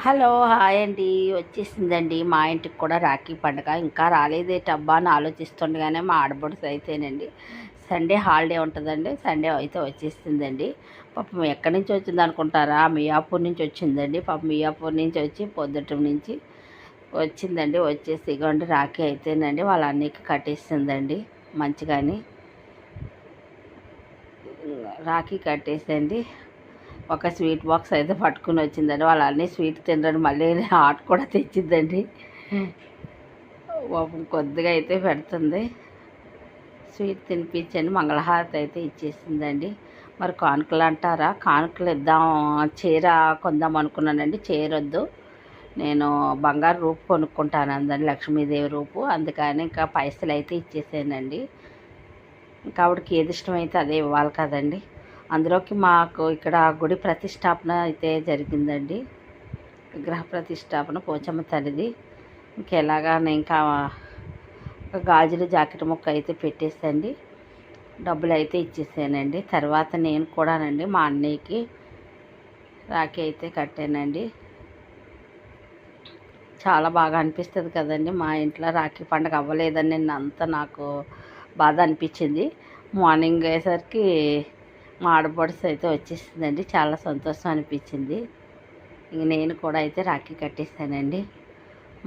Hello hi అండి. వచ్చేసిందండి మా ఇంటికి కూడా రాఖీ పండుగ. ఇంకా రాలేదేటబ్బా అని ఆలోచిస్తుండగానే మా ఆడపడుచు అయితేనండి సండే హాలిడే ఉంటుందండి. సండే అయితే వచ్చేసిందండి. పాపం ఎక్కడి నుంచి వచ్చింది అనుకుంటారా? మియాపూర్ నుంచి వచ్చిందండి. పాపం మియాపూర్ నుంచి వచ్చి పొద్దుట నుంచి వచ్చిందండి. వచ్చేసి ఇగోండి రాఖీ అయితేనండి వాళ్ళ అన్నయ్యకి కట్టేసిందండి. మంచిగాని రాఖీ కట్టేసండి. ఒక స్వీట్ బాక్స్ అయితే పట్టుకుని వచ్చిందండి. వాళ్ళు అన్నీ స్వీట్ తినరండి. మళ్ళీ హాట్ కూడా తెచ్చిందండి. కొద్దిగా అయితే పెడుతుంది. స్వీట్ తినిపించండి. మంగళహారతి అయితే ఇచ్చేసిందండి. మరి కానుకలు అంటారా? కానుకలు ఇద్దాం, చీర కొందాం అనుకున్నానండి. చీర వద్దు, నేను బంగారు రూపు కొనుక్కుంటాను అందండి, లక్ష్మీదేవి రూపు. అందుకని ఇంకా పైసలు అయితే ఇచ్చేసానండి. ఇంకా ఆవిడకి ఏది ఇష్టమైతే అదే ఇవ్వాలి కదండి. అందులోకి మాకు ఇక్కడ గుడి ప్రతిష్టాపన అయితే జరిగిందండి. విగ్రహ ప్రతిష్టాపన పోచమ్మ తల్లిది. ఇంకెలాగానే ఇంకా గాజులు జాకెట్ ముక్క అయితే పెట్టేసండి. డబ్బులు అయితే ఇచ్చేసానండి. తర్వాత నేను కూడానండి మా అన్నయ్యకి రాఖీ అయితే కట్టానండి. చాలా బాగా అనిపిస్తుంది కదండి. మా ఇంట్లో రాఖీ పండుగ అవ్వలేదని నిన్నంతా నాకు బాధ అనిపించింది. మార్నింగ్ అయ్యేసరికి మా ఆడపడుచు అయితే వచ్చేసిందండి. చాలా సంతోషం అనిపించింది. ఇంక నేను కూడా అయితే రాఖీ కట్టేసానండి.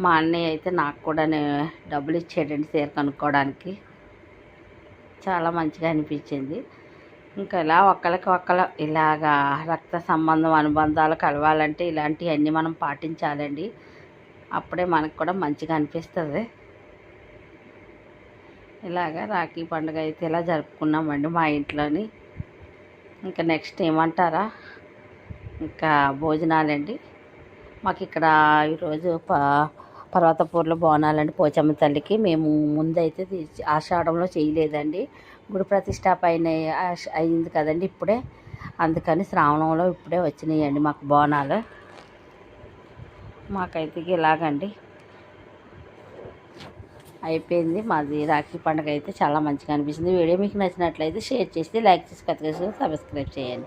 మా అన్నయ్య అయితే నాకు కూడా డబ్బులు ఇచ్చాడండి చీర కనుక్కోవడానికి. చాలా మంచిగా అనిపించింది. ఇంకా ఇలా ఒకళ్ళకి ఒకళ్ళు ఇలాగా రక్త సంబంధం అనుబంధాలు కలవాలంటే ఇలాంటివన్నీ మనం పాటించాలండి. అప్పుడే మనకు కూడా మంచిగా అనిపిస్తుంది. ఇలాగా రాఖీ పండుగ అయితే ఇలా జరుపుకున్నామండి మా ఇంట్లోని. ఇంకా నెక్స్ట్ ఏమంటారా, ఇంకా భోజనాలండి. మాకు ఇక్కడ ఈరోజు పర్వతపూర్లో బోనాలండి పోచమ్మ తల్లికి. మేము ముందైతే ఆషాఢంలో చేయలేదండి. గుడి ప్రతిష్టాప అయింది కదండి ఇప్పుడే. అందుకని శ్రావణంలో ఇప్పుడే వచ్చినాయండి మాకు బోనాలు. మాకైతే ఇలాగండి అయిపోయింది మాది రాఖీ పండుగ అయితే. చాలా మంచిగా అనిపిస్తుంది. వీడియో మీకు నచ్చినట్లయితే షేర్ చేసి, లైక్ చేసి, సబ్స్క్రైబ్ చేయండి.